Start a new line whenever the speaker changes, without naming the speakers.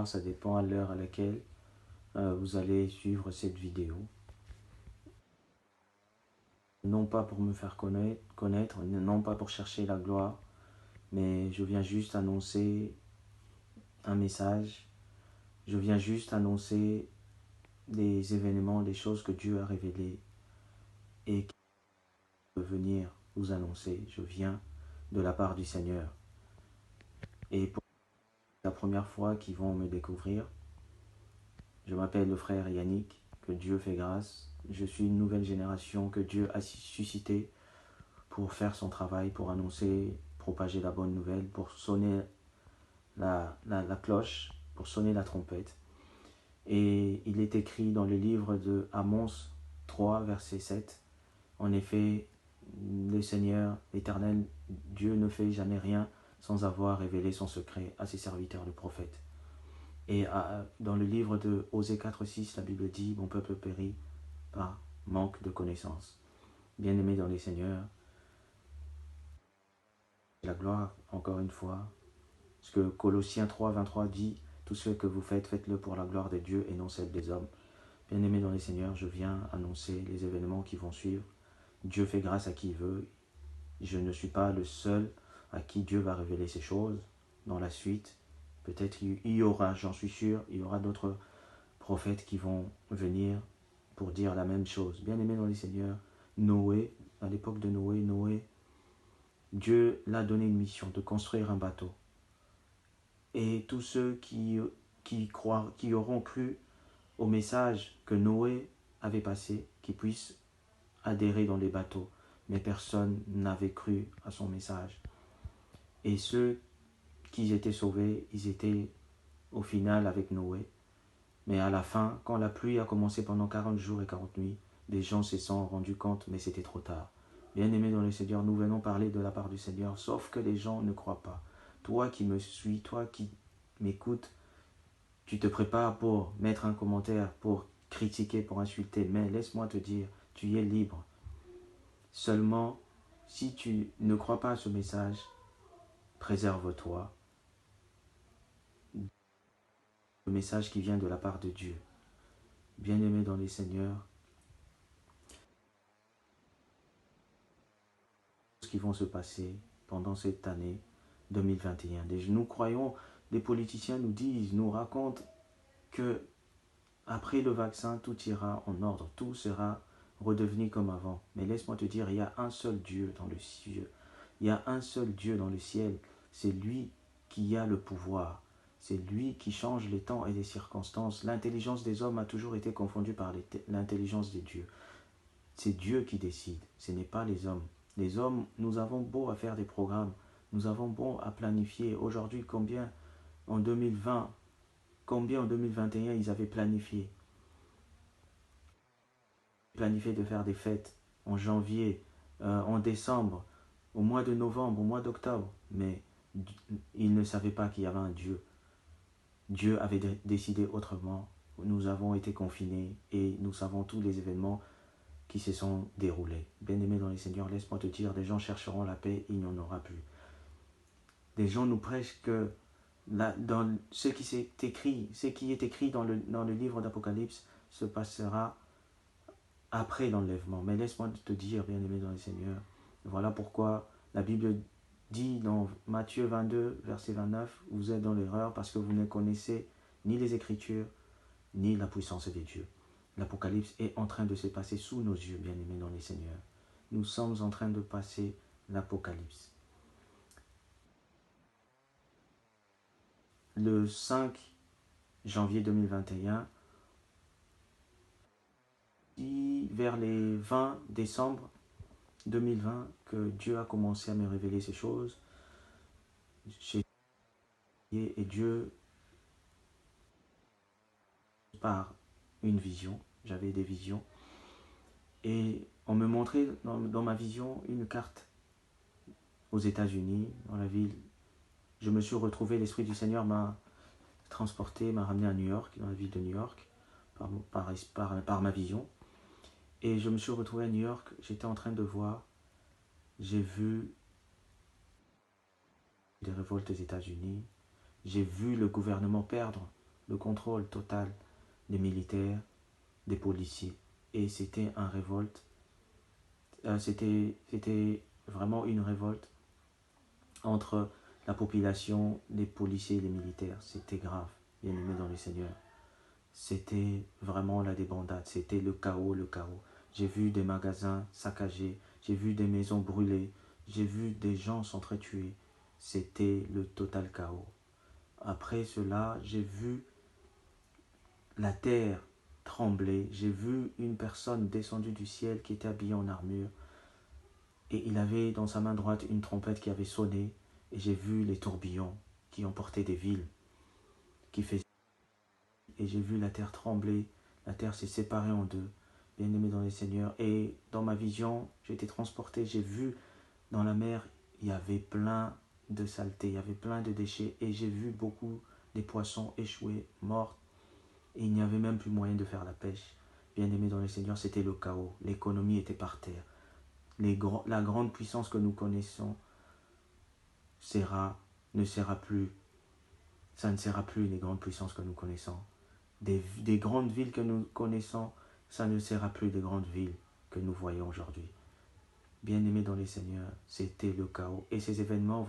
Ça dépend à l'heure à laquelle vous allez suivre cette vidéo. Non pas pour me faire connaître, non pas pour chercher la gloire, mais je viens juste annoncer un message. Je viens juste annoncer des événements, des choses que Dieu a révélées et qui peut venir vous annoncer. Je viens de la part du Seigneur. Et pour la première fois qu'ils vont me découvrir, je m'appelle le frère Yannick, que Dieu fait grâce. Je suis une nouvelle génération que Dieu a suscitée pour faire son travail, pour annoncer, propager la bonne nouvelle, pour sonner la cloche, pour sonner la trompette. Et il est écrit dans le livre de Amos 3, verset 7, en effet, le Seigneur, l'Éternel, Dieu ne fait jamais rien sans avoir révélé son secret à ses serviteurs, le prophète. Et dans le livre de Osée 4, 6, la Bible dit, mon peuple périt par manque de connaissance. Bien-aimés dans les seigneurs, la gloire, encore une fois, ce que Colossiens 3, 23 dit, tout ce que vous faites, faites-le pour la gloire de Dieu et non celle des hommes. Bien-aimés dans les seigneurs, je viens annoncer les événements qui vont suivre. Dieu fait grâce à qui il veut. Je ne suis pas le seul à qui Dieu va révéler ces choses. Dans la suite, peut-être il y aura, j'en suis sûr, il y aura d'autres prophètes qui vont venir pour dire la même chose. Bien-aimés dans les seigneurs, Noé, à l'époque de Noé, Dieu l'a donné une mission de construire un bateau. Et tous ceux qui auront cru au message que Noé avait passé, qui puissent adhérer dans les bateaux. Mais personne n'avait cru à son message. Et ceux qui étaient sauvés, ils étaient au final avec Noé. Mais à la fin, quand la pluie a commencé pendant 40 jours et 40 nuits, des gens se sont rendus compte, mais c'était trop tard. Bien-aimés dans le Seigneur, nous venons parler de la part du Seigneur, sauf que les gens ne croient pas. Toi qui me suis, toi qui m'écoutes, tu te prépares pour mettre un commentaire, pour critiquer, pour insulter, mais laisse-moi te dire, tu es libre. Seulement, si tu ne crois pas à ce message, préserve-toi. Le message qui vient de la part de Dieu. Bien-aimés dans les seigneurs, ce qui vont se passer pendant cette année 2021. Nous croyons, les politiciens nous disent, nous racontent que après le vaccin, tout ira en ordre, tout sera redevenu comme avant. Mais laisse-moi te dire, il y a un seul Dieu dans le ciel. Il y a un seul Dieu dans le ciel. C'est lui qui a le pouvoir. C'est lui qui change les temps et les circonstances. L'intelligence des hommes a toujours été confondue par l'intelligence des dieux. C'est Dieu qui décide, ce n'est pas les hommes. Les hommes, nous avons beau à faire des programmes, nous avons beau à planifier. Aujourd'hui, combien en 2020, combien en 2021 ils avaient planifié de faire des fêtes en janvier, en décembre, au mois de novembre, au mois d'octobre. Mais ils ne savaient pas qu'il y avait un Dieu. Dieu avait décidé autrement. Nous avons été confinés et nous savons tous les événements qui se sont déroulés. Bien-aimés dans les seigneurs, laisse-moi te dire, des gens chercheront la paix, il n'y en aura plus. Des gens nous prêchent que dans ce qui est écrit dans le livre d'Apocalypse se passera après l'enlèvement. Mais laisse-moi te dire, bien-aimés dans les seigneurs, voilà pourquoi la Bible dit dans Matthieu 22, verset 29, vous êtes dans l'erreur parce que vous ne connaissez ni les Écritures, ni la puissance des dieux. L'Apocalypse est en train de se passer sous nos yeux, bien-aimés dans les seigneurs. Nous sommes en train de passer l'Apocalypse. Le 5 janvier 2021, vers les 20 décembre 2020, que Dieu a commencé à me révéler ces choses. Et Dieu, par une vision, j'avais des visions, et on me montrait dans ma vision une carte aux États-Unis, dans la ville. Je me suis retrouvé, l'Esprit du Seigneur m'a transporté, m'a ramené à New York, dans la ville de New York, par ma vision. Et je me suis retrouvé à New York, j'étais en train de voir, j'ai vu des révoltes aux États-Unis, j'ai vu le gouvernement perdre le contrôle total des militaires, des policiers. Et c'était un révolte, c'était vraiment une révolte entre la population, les policiers et les militaires. C'était grave, bien aimé dans le Seigneur. C'était vraiment la débandade, c'était le chaos, le chaos. J'ai vu des magasins saccagés, j'ai vu des maisons brûlées, j'ai vu des gens s'entretuer. C'était le total chaos. Après cela, j'ai vu la terre trembler, j'ai vu une personne descendue du ciel qui était habillée en armure, et il avait dans sa main droite une trompette qui avait sonné, et j'ai vu les tourbillons qui emportaient des villes, qui faisaient, et j'ai vu la terre trembler, la terre s'est séparée en deux, bien aimé dans les seigneurs, et dans ma vision, j'ai été transporté, j'ai vu dans la mer, il y avait plein de saleté, il y avait plein de déchets, et j'ai vu beaucoup des poissons échoués, morts, et il n'y avait même plus moyen de faire la pêche. Bien aimé dans les seigneurs, c'était le chaos, l'économie était par terre. La grande puissance que nous connaissons ne sera plus, ça ne sera plus les grandes puissances que nous connaissons. Des grandes villes que nous connaissons, ça ne sera plus des grandes villes que nous voyons aujourd'hui. Bien-aimés dans les seigneurs, c'était le chaos. Et ces événements vont